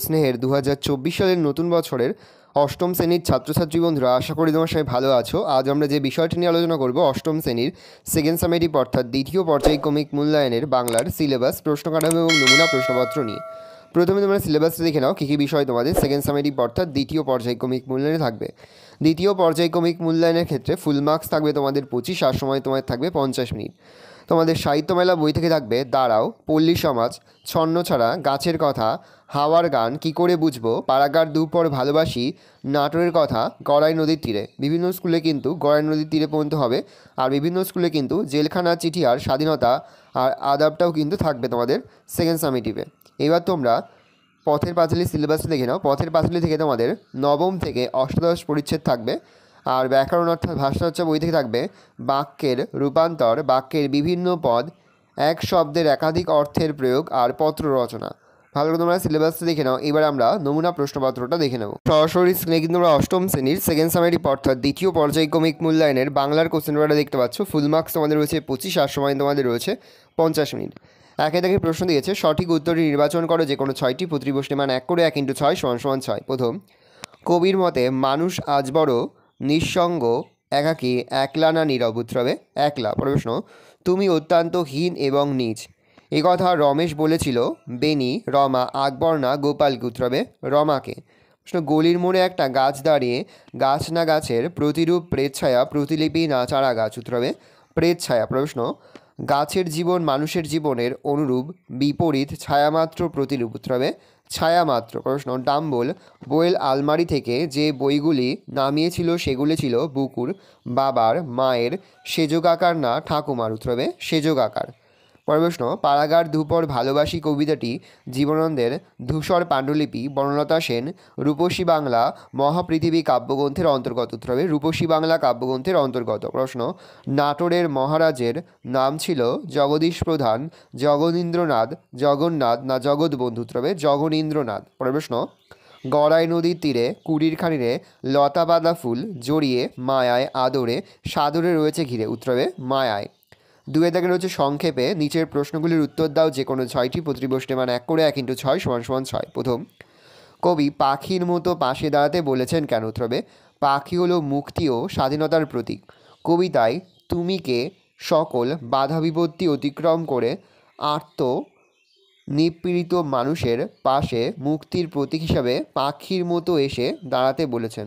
স্নেহের 2024 সালের নতুন বছরের অষ্টম শ্রেণীর ছাত্রছাত্রী বন্ধুরা, আশা করি তোমার সবাই ভালো আছো। আজ আমরা যে বিষয়টি নিয়ে আলোচনা করব, অষ্টম শ্রেণীর সেকেন্ড সামেটিভ অর্থাৎ দ্বিতীয় পর্যায়ক্রমিক মূল্যায়নের বাংলার সিলেবাস, প্রশ্ন কাঠামো এবং নমুনা প্রশ্নপত্র নিয়ে। প্রথমে তোমরা সিলেবাসটা দেখে নাও কী কী বিষয় তোমাদের সেকেন্ড সামেটিভ অর্থাৎ দ্বিতীয় পর্যায়ক্রমিক মূল্যায়নে থাকবে। দ্বিতীয় পর্যায়ক্রমিক মূল্যায়নের ক্ষেত্রে ফুল মার্কস থাকবে তোমাদের 25, আর সময় তোমাদের থাকবে 50 মিনিট। তোমাদের সাহিত্যমেলা বই থেকে থাকবে দাঁড়াও, পল্লী সমাজ, ছন্নছাড়া, গাছের কথা, হাওয়ার গান, কী করে বুঝবো, পাড়াগার দুপর ভালোবাসি, নাটোরের কথা, গড়াই নদীর তীরে। বিভিন্ন স্কুলে কিন্তু গড়াই নদীর তীরে পর্যন্ত হবে, আর বিভিন্ন স্কুলে কিন্তু জেলখানা, চিঠি আর স্বাধীনতা আর আদাবটাও কিন্তু থাকবে তোমাদের সেকেন্ড সামেটিভে। এবার তোমরা পথের পাঁচালী সিলেবাসটা দেখে নাও। পথের পাঁচালী থেকে তোমাদের নবম থেকে অষ্টাদশ পরিচ্ছেদ থাকবে, আর ব্যাকরণ অর্থাৎ ভাষাচর্চা বই থেকে থাকবে বাক্যের রূপান্তর, বাক্যের বিভিন্ন পদ, এক শব্দের একাধিক অর্থের প্রয়োগ আর পত্র রচনা। ভালো করে তোমরা সিলেবাসটা দেখে নাও। এবার আমরা নমুনা প্রশ্নপত্রটা দেখে নেব। সরাসরি স্ক্রিনে কিন্তু আমরা অষ্টম শ্রেণীর সেকেন্ড সামেটিভ অর্থাৎ দ্বিতীয় পর্যায়ক্রমিক মূল্যায়নের বাংলার কোশ্চেন পেপারটা দেখতে পাচ্ছ। ফুল মার্কস তোমাদের রয়েছে 25, আর সময় তোমাদের রয়েছে 50 মিনিট। একে থেকে প্রশ্ন দিয়েছে, সঠিক উত্তরটি নির্বাচন করো যে কোনো 6টি। প্রতিটি প্রশ্নে মান 1 করে 1 × 6 = 6। প্রথম, কবির মতে মানুষ আজ বড় নিঃসঙ্গ, একাকী, একলা না নীরব? উত্তর হবে একলা। প্রশ্ন, তুমি অত্যন্ত হীন এবং নীচ, এ কথা রমেশ বলেছিল বেনি, রমা, আকবর না গোপালকে? উত্তর হবে রমাকে। প্রশ্ন, গলির মোড়ে একটা গাছ দাঁড়িয়ে, গাছ না গাছের প্রতিরূপ, প্রেতছায়া, প্রতিলিপি না চারা গাছ? উত্তর হবে প্রেতছায়া। প্রশ্ন, গাছের জীবন মানুষের জীবনের অনুরূপ, বিপরীত, ছায়ামাত্র, প্রতিরূপ? উত্তর হবে ছায়ামাত্র। প্রশ্ন, ডাম্বল বইয়ের আলমারি থেকে যে বইগুলি নামিয়েছিল সেগুলি ছিল বুকুর, বাবার, মায়ের, সেজকাকার না ঠাকুমার? উত্তর হবে সেজকাকার। পরের প্রশ্ন, পাড়াগার দুপর ভালোবাসি কবিতাটি জীবনানন্দের ধূসর পাণ্ডুলিপি, বনলতা সেন, রূপসী বাংলা মহাপৃথিবী কাব্যগ্রন্থের অন্তর্গত? উত্তর হবে রূপসী বাংলা কাব্যগ্রন্থের অন্তর্গত। প্রশ্ন, নাটোরের মহারাজের নাম ছিল জগদীশ প্রধান, জগনীন্দ্রনাথ, জগন্নাথ না জগৎবন্ধু? উত্তর হবে জগনীন্দ্রনাথ। পরের প্রশ্ন, গড়াই নদীর তীরে কুড়ির খানিরে লতা বাঁধা ফুল জড়িয়ে মায়ায় আদরে সাদরে রয়েছে ঘিরে? উত্তর হবে মায়ায়। দুয়ে দাগে রয়েছে সংক্ষেপে নিচের প্রশ্নগুলির উত্তর দাও যে কোনো 6টি। প্রতিটি প্রশ্নে মান 1 করে 1 × 6 = 6। প্রথম, কবি পাখির মতো পাশে দাঁড়াতে বলেছেন কেন? উত্তর হবে পাখি হলো মুক্তি ও স্বাধীনতার প্রতীক। কবিতায় তুমিকে সকল বাধা বিপত্তি অতিক্রম করে আর্ত নিপীড়িত মানুষের পাশে মুক্তির প্রতীক হিসাবে পাখির মতো এসে দাঁড়াতে বলেছেন।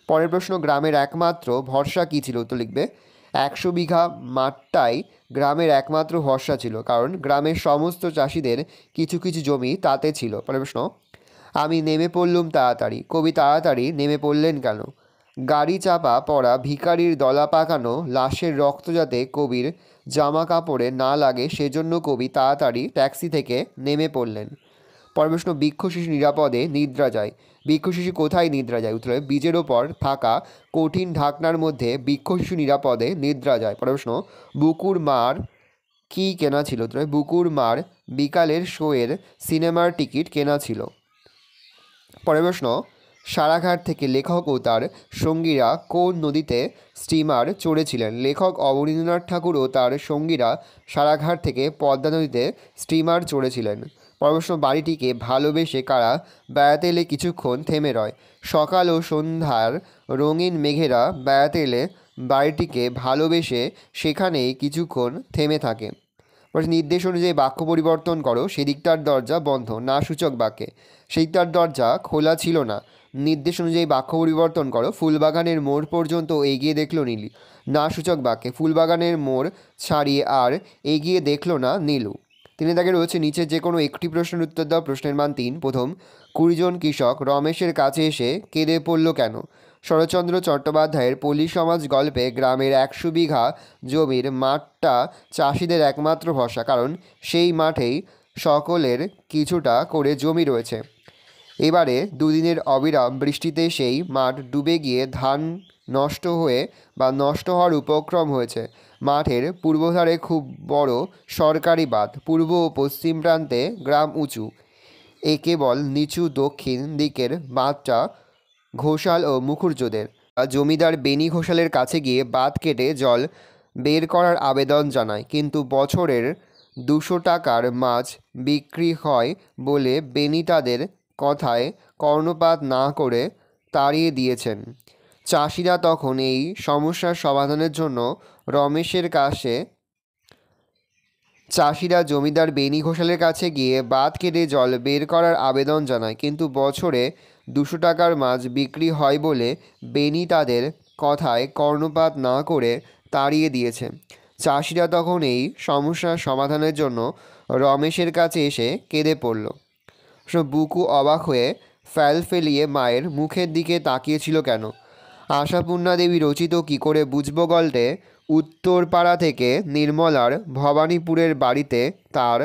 পরের প্রশ্ন, গ্রামের একমাত্র ভরসা কী ছিল? উত্তর লিখবে 100 বিঘা মাঠটাই গ্রামের একমাত্র ভরসা ছিল, কারণ গ্রামের সমস্ত চাষিদের কিছু কিছু জমি তাতে ছিল। পরের প্রশ্ন, আমি নেমে পড়লুম তাড়াতাড়ি, কবি তাড়াতাড়ি নেমে পড়লেন কেন? গাড়ি চাপা পড়া ভিখারির দলা পাকানো লাশের রক্ত যাতে কবির জামা কাপড়ে না লাগে সেজন্য কবি তাড়াতাড়ি ট্যাক্সি থেকে নেমে পড়লেন। পরের প্রশ্ন, বৃক্ষ শিশু নিরাপদে নিদ্রা যায়, বৃক্ষ শিশু কোথায় নিদ্রা যায়? উত্তরে বীজের ওপর থাকা কঠিন ঢাকনার মধ্যে বৃক্ষ শিশু নিরাপদে নিদ্রা যায়। পরের প্রশ্ন, বুকুর মার কি কেনা ছিল? উত্তরে বুকুর মার বিকালের শোয়ের সিনেমার টিকিট কেনা ছিল। পরের প্রশ্ন, সারাঘাট থেকে লেখক ও তার সঙ্গীরা কোন নদীতে স্টিমার চড়েছিলেন? লেখক অবনীন্দ্রনাথ ঠাকুর ও তার সঙ্গীরা সারাঘাট থেকে পদ্মা নদীতে স্টিমার চড়েছিলেন। পরের প্রশ্ন, বাড়িটিকে ভালোবেসে কারা বেড়াতে এলে কিছুক্ষণ থেমে রয়? সকাল ও সন্ধ্যার রঙিন মেঘেরা বেড়াতে এলে বাড়িটিকে ভালোবেসে সেখানেই কিছুক্ষণ থেমে থাকে। নির্দেশ অনুযায়ী বাক্য পরিবর্তন করো। সেদিকটার দরজা বন্ধ না সূচক বাক্যে সেদিকটার দরজা খোলা ছিল না। নির্দেশ অনুযায়ী বাক্য পরিবর্তন করো। ফুলবাগানের মোড় পর্যন্ত এগিয়ে দেখলো নীলু না সূচক বাক্যে ফুলবাগানের মোড় ছাড়িয়ে আর এগিয়ে দেখলো না নীলু। 3 দাগে রয়েছে নিচে যে কোনো একটি প্রশ্নের উত্তর দাও। প্রশ্নের মান 3। প্রথম, 20 জন কৃষক রমেশের কাছে এসে কেঁদে পড়ল কেন? শরৎচন্দ্র চট্টোপাধ্যায়ের পল্লী সমাজ গল্পে গ্রামের 100 বিঘা জমির মাঠটা চাষিদের একমাত্র ভরসা, কারণ সেই মাঠেই সকলের কিছুটা করে জমি রয়েছে। এবারে দুদিনের অবিরাম বৃষ্টিতে সেই মাঠ ডুবে গিয়ে ধান নষ্ট হওয়ার উপক্রম হয়েছে। মাঠের পূর্বধারে খুব বড় সরকারি বাঁধ, পূর্ব ও পশ্চিম প্রান্তে গ্রাম উঁচু, এ কেবল নিচু দক্ষিণ দিকের বাঁধটা ঘোষাল ও মুখুজ্যেদের। জমিদার বেনি ঘোষালের কাছে গিয়ে বাঁধ কেটে জল বের করার আবেদন জানায়, কিন্তু বছরের 200 টাকার মাছ বিক্রি হয় বলে বেনি তাদের কথায় কর্ণপাত না করে তাড়িয়ে দিয়েছেন। চাষিরা তখন এই সমস্যার সমাধানের জন্য রমেশের কাছে চাষিরা জমিদার বেনি ঘোষালের কাছে গিয়ে বাঁধ কেটে জল বের করার আবেদন জানায়, কিন্তু বছরে 200 টাকার মাছ বিক্রি হয় বলে বেনি তাদের কথায় কর্ণপাত না করে তাড়িয়ে দিয়েছে। চাষিরা তখন এই সমস্যার সমাধানের জন্য রমেশের কাছে এসে কেঁদে পড়ল। বুকু অবাক হয়ে ফ্যাল ফেলিয়ে মায়ের মুখের দিকে তাকিয়েছিল কেন? আশাপূর্ণা দেবী রচিত কী করে বুঝব গল্পে উত্তরপাড়া থেকে নির্মলার ভবানীপুরের বাড়িতে তার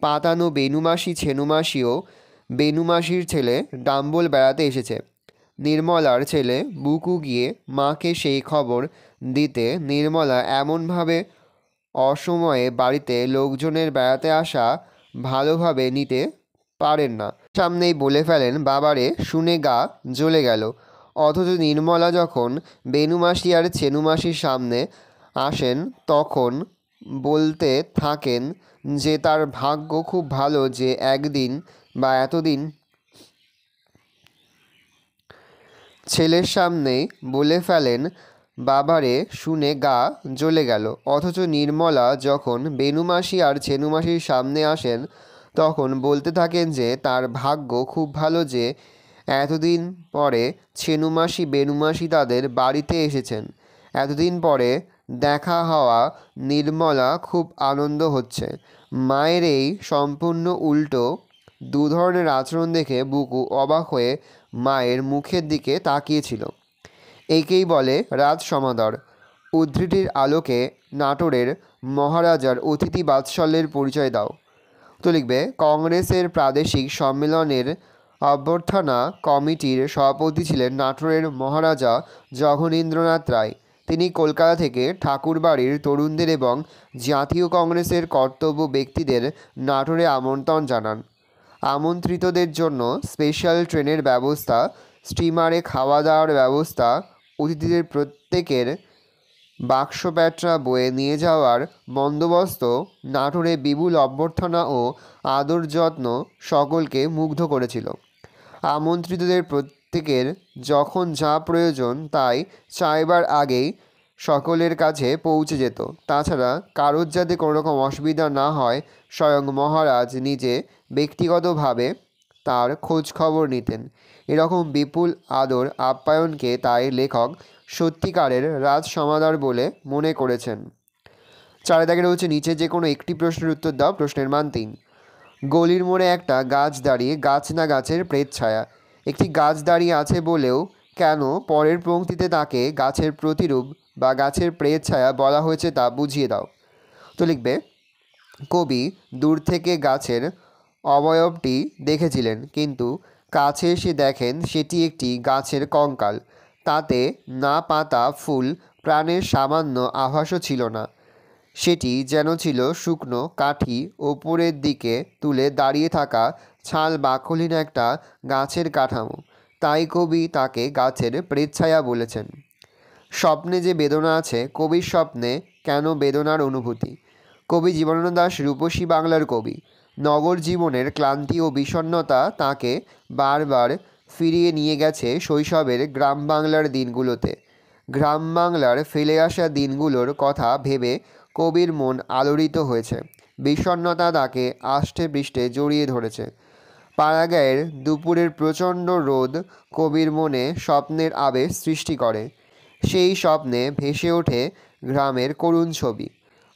পাতানো বেনুমাসি ছেনুমাসিও বেনুমাসির ছেলে ডাম্বল বেড়াতে এসেছে। নির্মলার ছেলে বুকু গিয়ে মাকে সেই খবর দিতে নির্মলা এমনভাবে অসময়ে বাড়িতে লোকজনের বেড়াতে আসা ভালোভাবে নিতে পারেন না। সামনেই বলে ফেলেন, বাবারে, শুনে গা জ্বলে গেল। অথচ নির্মলা যখন বেনুমাসি আর ছেনুমাসির সামনে আসেন তখন বলতে থাকেন যে তার ভাগ্য খুব ভালো যে একদিন বা এতদিন ছেলের সামনেই বলে ফেলেন, বাবারে, শুনে গা জ্বলে গেল। অথচ নির্মলা যখন বেনুমাসি আর ছেনুমাসির সামনে আসেন তখন বলতে থাকেন যে তার ভাগ্য খুব ভালো যে এতদিন পরে ছেনুমাসি বেনুমাসি তাদের বাড়িতে এসেছেন। এতদিন পরে দেখা হওয়া নির্মলা খুব আনন্দ হচ্ছে। মায়ের এই সম্পূর্ণ উল্টো দু ধরনের আচরণ দেখে বুকু অবাক হয়ে মায়ের মুখের দিকে তাকিয়েছিল। একেই বলে রাজ সমাদর। উদ্ধৃতির আলোকে নাটোরের মহারাজার অতিথি বাৎসল্যের পরিচয় দাও। তো লিখবে, কংগ্রেসের প্রাদেশিক সম্মেলনের অভ্যর্থনা কমিটির সভাপতি ছিলেন নাটোরের মহারাজা জগনীন্দ্রনাথ রায়। তিনি কলকাতা থেকে ঠাকুরবাড়ির তরুণদের এবং জাতীয় কংগ্রেসের কর্তব্য ব্যক্তিদের নাটোরে আমন্ত্রণ জানান। আমন্ত্রিতদের জন্য স্পেশাল ট্রেনের ব্যবস্থা, স্টিমারে খাওয়া দাওয়ার ব্যবস্থা, অতিথিদের প্রত্যেকের বাক্স প্যাটরা বয়ে নিয়ে যাওয়ার বন্দোবস্ত, নাটোরে বিপুল অভ্যর্থনা ও আদর যত্ন সকলকে মুগ্ধ করেছিল। আমন্ত্রিতদের প্রত্যেকের যখন যা প্রয়োজন তাই চাইবার আগেই সকলের কাছে পৌঁছে যেত। তাছাড়া কারোর যাতে কোনো রকম অসুবিধা না হয় স্বয়ং মহারাজ নিজে ব্যক্তিগতভাবে তার খোঁজ খবর নিতেন। এরকম বিপুল আদর আপ্যায়নকে তাই লেখক সত্যিকারের রাজ সমাদর বলে মনে করেছেন। 4 দাগে রয়েছে, নিচে যে কোনো একটি প্রশ্নের উত্তর দাও। প্রশ্নের মান 3। গলির মোড়ে একটা গাছ দাঁড়িয়ে, গাছ না গাছের প্রেত ছায়া। একটি গাছ দাঁড়িয়ে আছে বলেও কেন পরের পংক্তিতে তাকে গাছের প্রতিরূপ বা গাছের প্রেত ছায়া বলা হয়েছে তা বুঝিয়ে দাও। তো লিখবে, কবি দূর থেকে গাছের অবয়বটি দেখেছিলেন, কিন্তু কাছে এসে দেখেন সেটি একটি গাছের কঙ্কাল। তাতে না পাতা ফুল প্রাণের সামান্য আভাসও ছিল না। সেটি যেন ছিল শুকনো কাঠি ওপরের দিকে তুলে দাঁড়িয়ে থাকা ছাল বাকলহীন একটা গাছের কাঠামো। তাই কবি তাকে গাছের প্রেতছায়া বলেছেন। স্বপ্নে যে বেদনা আছে, কবির স্বপ্নে কেন বেদনার অনুভূতি? কবি জীবনানন্দ দাশ রূপসী বাংলার কবি। নগর জীবনের ক্লান্তি ও বিষণ্ণতা তাকে বারবার ফিরিয়ে নিয়ে গেছে শৈশবের গ্রাম বাংলার দিনগুলোতে। গ্রাম বাংলার ফেলে আসা দিনগুলোর কথা ভেবে কবির মন আলোড়িত হয়েছে। বিষণ্ণতা তাকে আষ্টে পৃষ্ঠে জড়িয়ে ধরেছে। পাড়াগাঁয়ের দুপুরের প্রচণ্ড রোদ কবির মনে স্বপ্নের আবেশ সৃষ্টি করে। সেই স্বপ্নে ভেসে ওঠে গ্রামের করুণ ছবি।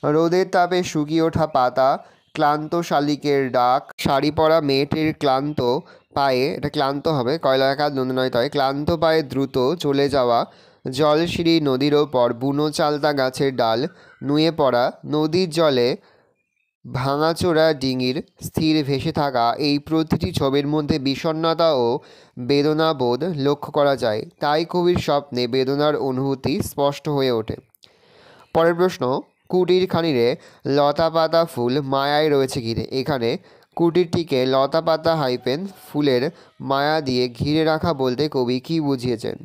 রোদের তাপে শুকিয়ে ওঠা পাতা, ক্লান্ত শালিকের ডাক, শাড়ি পরা মেয়েটির ক্লান্ত পায়ে, এটা ক্লান্ত হবে, কয়লাকার নয়, ক্লান্ত পায়ে দ্রুত চলে যাওয়া জলসিঁড়ি, নদীর ওপর বুনো চালতা গাছের ডাল নুয়ে পড়া, নদীর জলে ভাঙাচোরা ডিঙির স্থির ভেসে থাকা, এই প্রতিটি ছবির মধ্যে বিষণ্ণতা ও বেদনাবোধ লক্ষ্য করা যায়। তাই কবির স্বপ্নে বেদনার অনুভূতি স্পষ্ট হয়ে ওঠে। পরের প্রশ্ন, কুটির খানিরে লতা পাতা ফুল মায়ায় রয়েছে ঘিরে। এখানে কুটিরটিকে লতা পাতা হাইফেন ফুলের মায়া দিয়ে ঘিরে রাখা বলতে কবি কী বুঝিয়েছেন?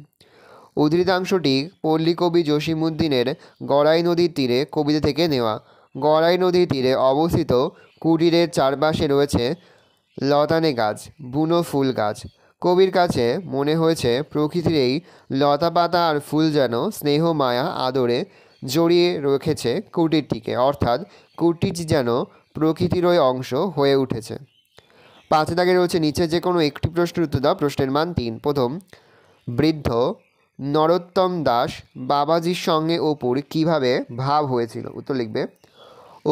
উদ্ধৃতাংশটি পল্লীকবি জসীমউদ্দীনের গড়াই নদীর তীরে কবিতা থেকে নেওয়া। গড়াই নদীর তীরে অবস্থিত কুটিরের চারপাশে রয়েছে লতানে গাছ, বুনো ফুল গাছ। কবির কাছে মনে হয়েছে প্রকৃতির এই লতা পাতা আর ফুল যেন স্নেহ মায়া আদরে জড়িয়ে রেখেছে কুটিরটিকে, অর্থাৎ কুটিরটি যেন প্রকৃতিরই অংশ হয়ে উঠেছে। 5 দাগে রয়েছে নিচে যে কোনো একটি প্রশ্নের উত্তর দাও। প্রশ্নের মান 3। প্রথম, বৃদ্ধ নরোত্তম দাস বাবাজির সঙ্গে অপুর কিভাবে ভাব হয়েছিল? উত্তর লিখবে।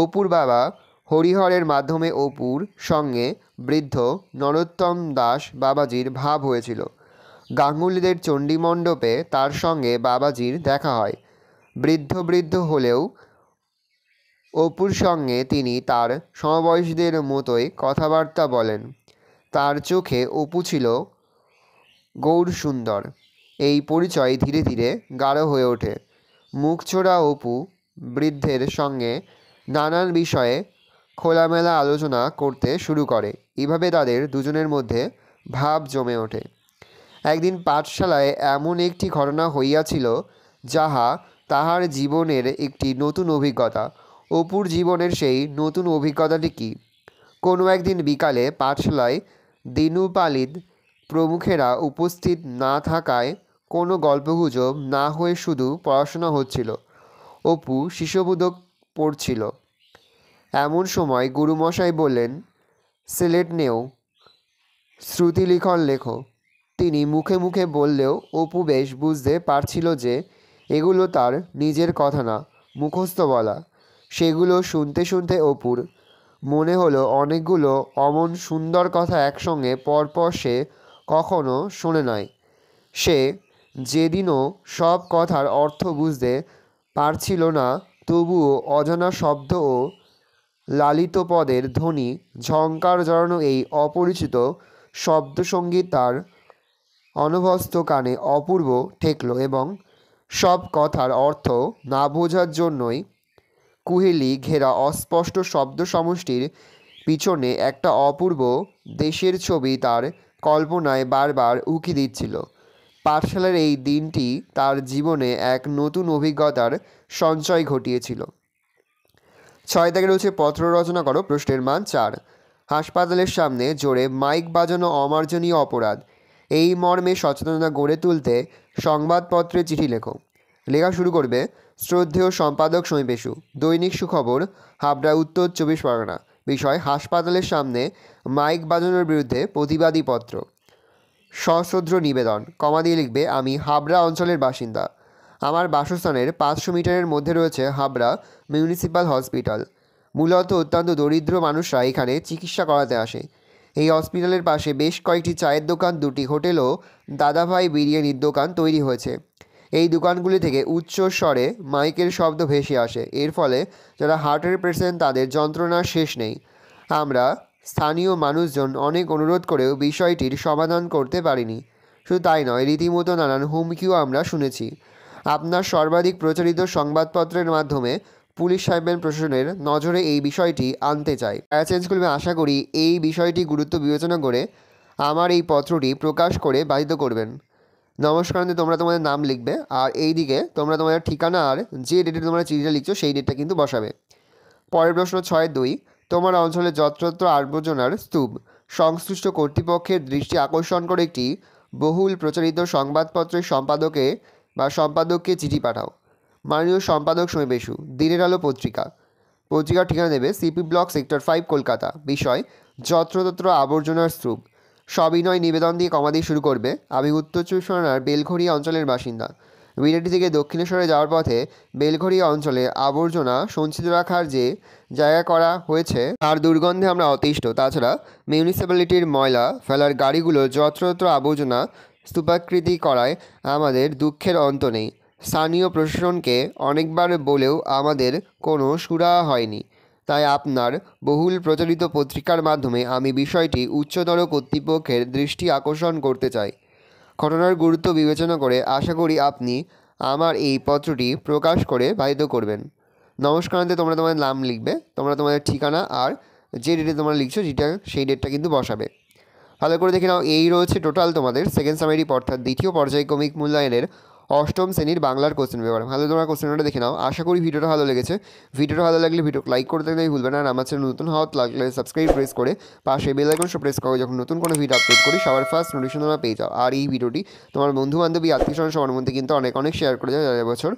অপুর বাবা হরিহরের মাধ্যমে অপুর সঙ্গে বৃদ্ধ নরোত্তম দাস বাবাজির ভাব হয়েছিল। গাঙ্গুলিদের চণ্ডীমণ্ডপে তার সঙ্গে বাবাজির দেখা হয়। বৃদ্ধ হলেও অপুর সঙ্গে তিনি তার সমবয়সীদের মতোই কথাবার্তা বলেন। তার চোখে অপু ছিল গৌরসুন্দর। এই পরিচয় ধীরে ধীরে গাঢ় হয়ে ওঠে। মুখচোরা অপু বৃদ্ধের সঙ্গে নানান বিষয়ে খোলামেলা আলোচনা করতে শুরু করে। এভাবে তাদের দুজনের মধ্যে ভাব জমে ওঠে। একদিন পাঠশালায় এমন একটি ঘটনা হইয়াছিল যাহা তাহার জীবনের একটি নতুন অভিজ্ঞতা। অপুর জীবনের সেই নতুন অভিজ্ঞতাটি কি? কোনো একদিন বিকালে পাঠশালায় দিনু পালিত প্রমুখেরা উপস্থিত না থাকায় কোনো গল্পগুজব না হয়ে শুধু পড়াশোনা হচ্ছিল। অপু শিশুবোধক পড়ছিল। এমন সময় গুরুমশাই বললেন, সিলেট নেও, শ্রুতিলিখন লেখো। তিনি মুখে মুখে বললেও অপু বেশ বুঝতে পারছিল যে এগুলো তার নিজের কথা না, মুখস্থ বলা। সেগুলো শুনতে শুনতে অপুর মনে হলো অনেকগুলো অমন সুন্দর কথা একসঙ্গে পরপর সে কখনো শোনে নাই। সে যেদিনও সব কথার অর্থ বুঝতে পারছিল না, তবুও অজানা শব্দ ও লালিত পদের ধ্বনি ঝংকার জড়ানো এই অপরিচিত শব্দসঙ্গীত তার অনভ্যস্ত কানে অপূর্ব ঠেকল এবং সব কথার অর্থ না বোঝার জন্যই কুহেলি ঘেরা অস্পষ্ট শব্দ সমষ্টির পিছনে একটা অপূর্ব দেশের ছবি তার কল্পনায় বারবার উকি দিচ্ছিল। পাঠশালার এই দিনটি তার জীবনে এক নতুন অভিজ্ঞতার সঞ্চয় ঘটিয়েছিল। 6 দাগে রয়েছে পত্র রচনা করো। প্রশ্নের মান 4। হাসপাতালের সামনে জোরে মাইক বাজানো অমার্জনীয় অপরাধ। এই মর্মে সচেতনতা গড়ে তুলতে সংবাদপত্রে চিঠি লেখো। লেখা শুরু করবে শ্রদ্ধেয় সম্পাদক সমীপেশু, দৈনিক সুখবর, হাবড়া, উত্তর 24 পরগনা। বিষয়, হাসপাতালের সামনে মাইক বাজানোর বিরুদ্ধে প্রতিবাদী পত্র। সশ্রদ্ধ নিবেদন, কমা দিয়ে লিখবে, আমি হাবড়া অঞ্চলের বাসিন্দা। আমার বাসস্থানের 500 মিটারের মধ্যে রয়েছে হাবড়া মিউনিসিপ্যাল হসপিটাল। মূলত অত্যন্ত দরিদ্র মানুষরা এখানে চিকিৎসা করাতে আসে। এই হসপিটালের পাশে বেশ কয়েকটি চায়ের দোকান, 2টি হোটেল ও দাদাভাই বিরিয়ানির দোকান তৈরি হয়েছে। এই দোকানগুলি থেকে উচ্চ স্বরে মাইকের শব্দ ভেসে আসে। এর ফলে যারা হার্টের পেশেন্ট তাদের যন্ত্রণার শেষ নেই। আমরা স্থানীয় মানুষজন অনেক অনুরোধ করেও বিষয়টির সমাধান করতে পারিনি। শুধু তাই নয়, রীতিমতো নানান হুমকিও আমরা শুনেছি। আপনার সর্বাধিক প্রচারিত সংবাদপত্রের মাধ্যমে পুলিশ সাহেবের প্রশাসনের নজরে এই বিষয়টি আনতে চাই। চেঞ্জ করবে। আশা করি এই বিষয়টি গুরুত্ব বিবেচনা করে আমার এই পত্রটি প্রকাশ করে বাধিত করবেন। নমস্কার। তোমরা তোমাদের নাম লিখবে আর এই দিকে তোমরা তোমাদের ঠিকানা আর যে ডেটে তোমরা চিঠিটা লিখছো সেই ডেটটা কিন্তু বসাবে। পরের প্রশ্ন 6.2, তোমার অঞ্চলে যত্রতত্র আবর্জনার স্তূপ সংশ্লিষ্ট কর্তৃপক্ষের দৃষ্টি আকর্ষণ করে একটি বহুল প্রচারিত সংবাদপত্রের সম্পাদককে চিঠি পাঠাও। মাননীয় সম্পাদক সমীপেশু, দিনের আলো পত্রিকা। পত্রিকার ঠিকানা দেবে সিপি ব্লক, সেক্টর 5, কলকাতা। বিষয়, যত্রতত্র আবর্জনার স্তূপ। সবিনয় নিবেদন দিয়ে কমা দিয়ে শুরু করবে, আমি উত্তর 24 পরগনার বেলঘড়িয়া অঞ্চলের বাসিন্দা। বিরাটি থেকে দক্ষিণেশ্বরে যাওয়ার পথে বেলঘড়িয়া অঞ্চলে আবর্জনা সঞ্চিত রাখার যে জায়গা করা হয়েছে তার দুর্গন্ধে আমরা অতিষ্ঠ। তাছাড়া মিউনিসিপ্যালিটির ময়লা ফেলার গাড়িগুলো যত্রতত্র আবর্জনা স্তূপাকৃতি করায় আমাদের দুঃখের অন্ত নেই। স্থানীয় প্রশাসনকে অনেকবার বলেও আমাদের কোনো সুরাহা হয়নি। তাই আপনার বহুল প্রচারিত পত্রিকার মাধ্যমে আমি বিষয়টি উচ্চতর কর্তৃপক্ষের দৃষ্টি আকর্ষণ করতে চাই। ঘটনার গুরুত্ব বিবেচনা করে আশা করি আপনি আমার এই পত্রটি প্রকাশ করে বাধিত করবেন। নমস্কারান্তে তোমরা তোমাদের নাম লিখবে, তোমরা তোমাদের ঠিকানা আর যে ডেটে তোমরা লিখছো যেটা সেই ডেটটা কিন্তু বসাবে। ভালো করে দেখে নাও, এই রয়েছে টোটাল তোমাদের সেকেন্ড সামারি অর্থাৎ দ্বিতীয় পর্যায়ক্রমিক মূল্যায়নের অষ্টম শ্রেণীর বাংলার কোশ্চেন পেপার। ভালো তোমরা কোশ্চেনটা দেখে নাও। আশা করি ভিডিওটা ভালো লেগেছে। ভিডিওটা ভালো লাগলে ভিডিও লাইক করতে গেলেই ভুলবে না। আর আমার চ্যানেল নতুন হওয়া লাগলে সাবস্ক্রাইব প্রেস করে পাশে বেল আইকনটা প্রেস করো, যখন নতুন কোনো ভিডিও আপলোড করি সবার ফার্স্ট নোটিফিকেশন তোমরা পেয়ে যাও। আর এই ভিডিওটি তোমার বন্ধু বান্ধবী আত্মীয়স্বজন সবার মধ্যে কিন্তু অনেক অনেক শেয়ার করে যাও যারা এবছর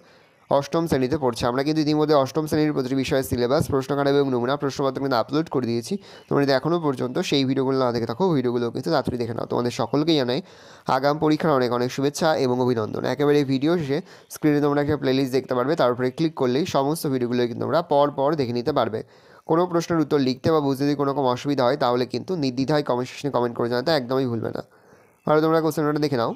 অষ্টম শ্রেণীতে পড়ছে। আমরা কিন্তু ইতিমধ্যে অষ্টম শ্রেণীর প্রতিটি বিষয়ের সিলেবাস, প্রশ্নকাঠামো এবং নমুনা প্রশ্নপত্র কিন্তু আপলোড করে দিয়েছি। তোমরা যদি এখনও পর্যন্ত সেই ভিডিওগুলো না দেখে থাকো, ভিডিওগুলো কিন্তু তাড়াতাড়ি দেখে নাও। তোমাদের সকলকে জানাই আগাম পরীক্ষার অনেক অনেক শুভেচ্ছা এবং অভিনন্দন। একেবারে ভিডিও শেষে স্ক্রিনে তোমরা একটা প্লেলিস্ট দেখতে পারবে, তার উপরে ক্লিক করলেই সমস্ত ভিডিওগুলো কিন্তু তোমরা পর দেখে নিতে পারবে। কোনো প্রশ্নের উত্তর লিখতে বা বুঝতে যদি কোনো রকম অসুবিধা হয় তাহলে কিন্তু নির্দ্বিধায় কমেন্ট সেকশনে কমেন্ট করে জানাতে একদমই ভুলবে না। আর তোমরা কোশ্চেনটা দেখে নাও।